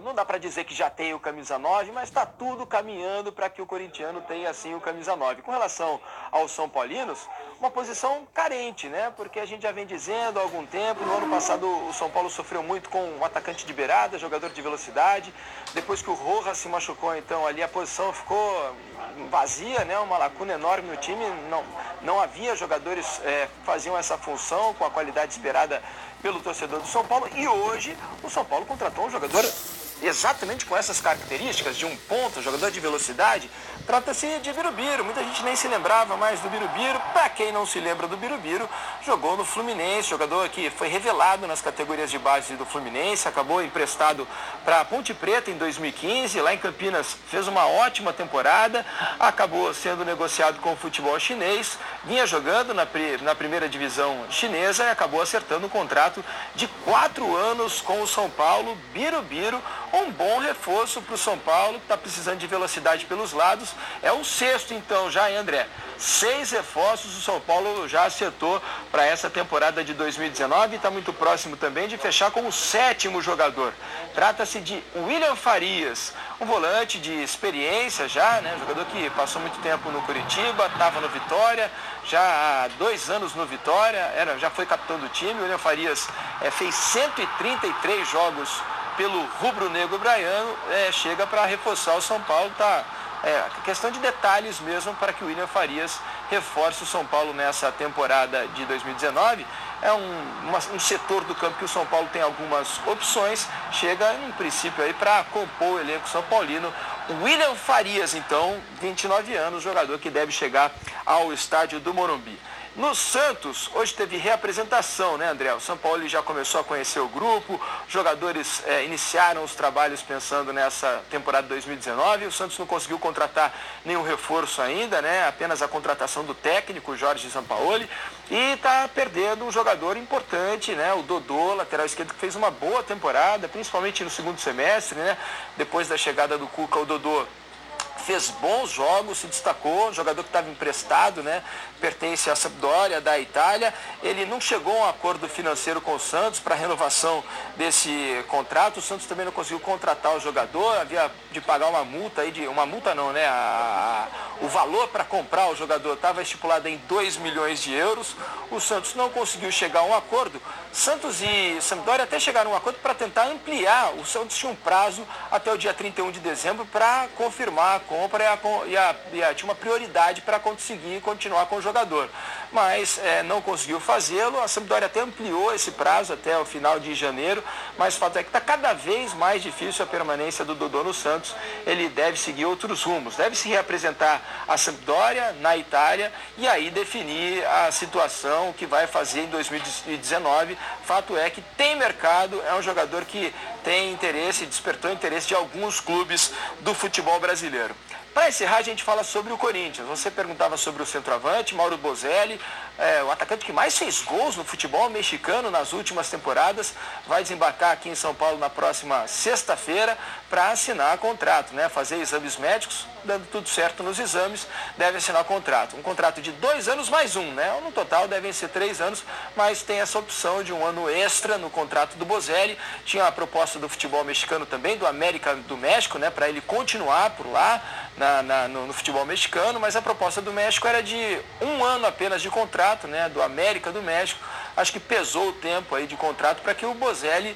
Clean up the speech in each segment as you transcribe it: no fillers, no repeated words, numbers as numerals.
Não dá para dizer que já tem o camisa 9, mas está tudo caminhando para que o corintiano tenha assim o camisa 9. Com relação aos São Paulinos, uma posição carente, né? Porque a gente já vem dizendo há algum tempo, no ano passado o São Paulo sofreu muito com um atacante de beirada, jogador de velocidade. Depois que o Rojas se machucou, então ali a posição ficou vazia, né? Uma lacuna enorme no time, não havia jogadores que faziam essa função com a qualidade esperada pelo torcedor do São Paulo, e hoje o São Paulo contratou um jogador exatamente com essas características, de um ponta, jogador de velocidade. Trata-se de Birubiru. Muita gente nem se lembrava mais do Birubiru. Para quem não se lembra do Birubiru, jogou no Fluminense, jogador que foi revelado nas categorias de base do Fluminense, acabou emprestado para Ponte Preta em 2015, lá em Campinas fez uma ótima temporada, acabou sendo negociado com o futebol chinês, vinha jogando na primeira divisão chinesa e acabou acertando um contrato de 4 anos com o São Paulo. Birubiru, um bom reforço para o São Paulo, que está precisando de velocidade pelos lados. É o 6º, então, já, hein, André? 6 reforços o São Paulo já acertou para essa temporada de 2019 e está muito próximo também de fechar com o 7º jogador. Trata-se de William Farias, um volante de experiência já, né? Jogador que passou muito tempo no Curitiba, estava no Vitória, já há 2 anos no Vitória, já foi capitão do time. O William Farias fez 133 jogos pelo rubro-negro braiano, chega para reforçar o São Paulo. Questão de detalhes mesmo para que o William Farias reforce o São Paulo nessa temporada de 2019. É um setor do campo que o São Paulo tem algumas opções, chega em princípio aí para compor o elenco são paulino. O William Farias, então, 29 anos, jogador que deve chegar ao estádio do Morumbi. No Santos, hoje teve reapresentação, né, André? O São Paulo já começou a conhecer o grupo, os jogadores iniciaram os trabalhos pensando nessa temporada 2019. O Santos não conseguiu contratar nenhum reforço ainda, né? Apenas a contratação do técnico, Jorge Sampaoli, e está perdendo um jogador importante, né? O Dodô, lateral esquerdo, que fez uma boa temporada, principalmente no segundo semestre, né? Depois da chegada do Cuca, o Dodô fez bons jogos, se destacou, jogador que estava emprestado, né? Pertence à Sampdoria da Itália. Ele não chegou a um acordo financeiro com o Santos para a renovação desse contrato. O Santos também não conseguiu contratar o jogador, havia de pagar uma multa aí, o valor para comprar o jogador estava estipulado em 2 milhões de euros. O Santos não conseguiu chegar a um acordo. Santos e Sampdoria até chegaram a um acordo para tentar ampliar. O Santos tinha um prazo até o dia 31 de dezembro para confirmar a compra e tinha uma prioridade para conseguir continuar com o jogador. Mas não conseguiu fazê-lo. A Sampdoria até ampliou esse prazo até o final de janeiro, mas o fato é que está cada vez mais difícil a permanência do Dodô no Santos. Ele deve seguir outros rumos, deve se reapresentar a Sampdoria na Itália e aí definir a situação que vai fazer em 2019. Fato é que tem mercado, é um jogador que tem interesse, despertou interesse de alguns clubes do futebol brasileiro. Para encerrar, a gente fala sobre o Corinthians. Você perguntava sobre o centroavante, Mauro Bozelli, o atacante que mais fez gols no futebol mexicano nas últimas temporadas, vai desembarcar aqui em São Paulo na próxima sexta-feira para assinar contrato, né? Fazer exames médicos, dando tudo certo nos exames, deve assinar contrato. Um contrato de 2 anos mais um, né? No total devem ser 3 anos, mas tem essa opção de 1 ano extra no contrato do Bozelli. Tinha a proposta do futebol mexicano também, do América do México, né? Para ele continuar por lá, no futebol mexicano, mas a proposta do México era de 1 ano apenas de contrato, né, do América do México. Acho que pesou o tempo aí de contrato para que o Bozelli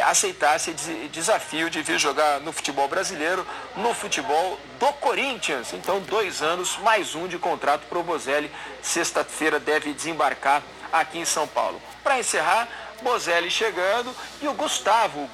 aceitasse esse desafio de vir jogar no futebol brasileiro, no futebol do Corinthians. Então, 2 anos, mais 1 de contrato para o Bozelli. Sexta-feira deve desembarcar aqui em São Paulo. Para encerrar, Bozelli chegando e o Gustavo,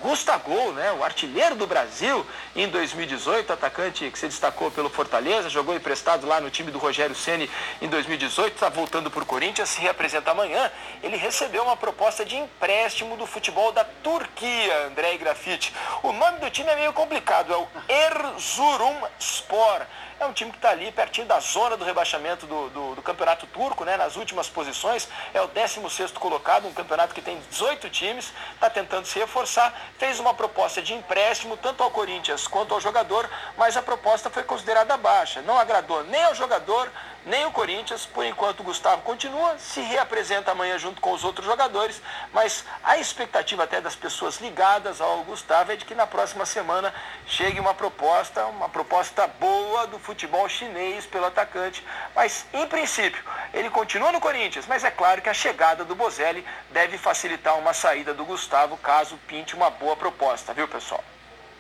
né, o artilheiro do Brasil em 2018, atacante que se destacou pelo Fortaleza, jogou emprestado lá no time do Rogério Ceni em 2018, está voltando por Corinthians, se representa amanhã. Ele recebeu uma proposta de empréstimo do futebol da Turquia, André Grafite. O nome do time é meio complicado, é o Erzurumspor. É um time que está ali pertinho da zona do rebaixamento do campeonato turco, né? Nas últimas posições, é o 16º colocado, um campeonato que tem 18 times, está tentando se reforçar, fez uma proposta de empréstimo tanto ao Corinthians quanto ao jogador, mas a proposta foi considerada baixa, não agradou nem ao jogador, nem o Corinthians. Por enquanto o Gustavo continua, se reapresenta amanhã junto com os outros jogadores, mas a expectativa até das pessoas ligadas ao Gustavo é de que na próxima semana chegue uma proposta boa do futebol chinês pelo atacante, mas em princípio ele continua no Corinthians, mas é claro que a chegada do Bozelli deve facilitar uma saída do Gustavo caso pinte uma boa proposta, viu, pessoal?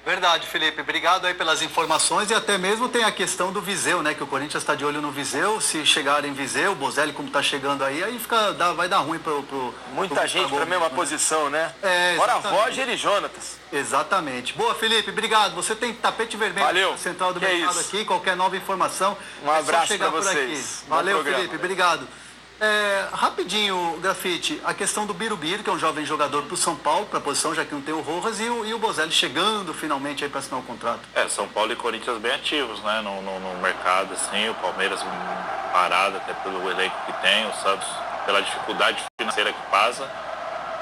Verdade, Felipe. Obrigado aí pelas informações, e até mesmo tem a questão do Viseu, né? Que o Corinthians está de olho no Viseu. Se chegar em Viseu, o Bozelli como está chegando aí vai dar ruim pro Muita gente para a mesma posição, né? Fora Roger e Jonatas. Exatamente. Boa, Felipe, obrigado. Você tem tapete vermelho. Valeu. Na Central do Mercado aqui. Qualquer nova informação, um abraço chegar para vocês. Por aqui. Valeu, Felipe. Obrigado. Rapidinho, Grafite, a questão do Birubiru, que é um jovem jogador para o São Paulo, para a posição, já que não tem o Rojas, e o Bozelli chegando finalmente aí para assinar o contrato. São Paulo e Corinthians bem ativos, né, no mercado, assim, o Palmeiras parado até pelo elenco que tem, o Santos pela dificuldade financeira que passa,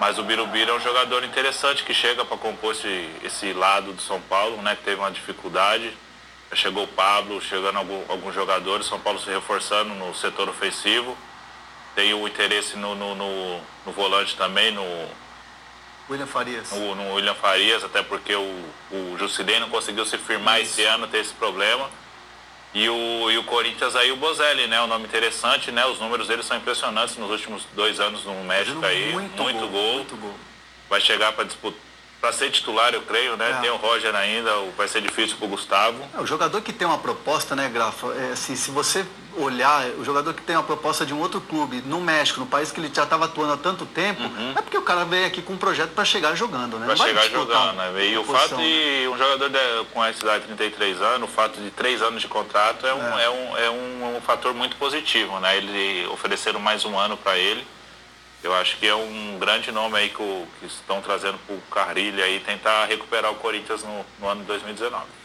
mas o Birubiru é um jogador interessante que chega para compor esse lado do São Paulo, né, que teve uma dificuldade. Chegou o Pablo, chegando alguns jogadores, São Paulo se reforçando no setor ofensivo. Tem o interesse no volante também, no William Farias. No William Farias, até porque o Jusilei não conseguiu se firmar esse ano, tem esse problema. E o Corinthians aí, o Bozelli, né? Um nome interessante, né? Os números dele são impressionantes nos últimos 2 anos no México aí. Muito gol. Vai chegar para disputar. Para ser titular, eu creio, né? Tem o Roger ainda, vai ser difícil pro Gustavo. O jogador que tem uma proposta, né, Grafa? Assim, se você olhar, o jogador que tem uma proposta de um outro clube no México, no país que ele já estava atuando há tanto tempo, é porque o cara veio aqui com um projeto para chegar jogando, né? Para chegar jogando, né? E o fato de um jogador com essa idade de 33 anos, o fato de 3 anos de contrato é um fator muito positivo, né? Ele ofereceram mais um ano para ele. Eu acho que é um grande nome aí que estão trazendo para o Carrilho aí tentar recuperar o Corinthians no ano de 2019.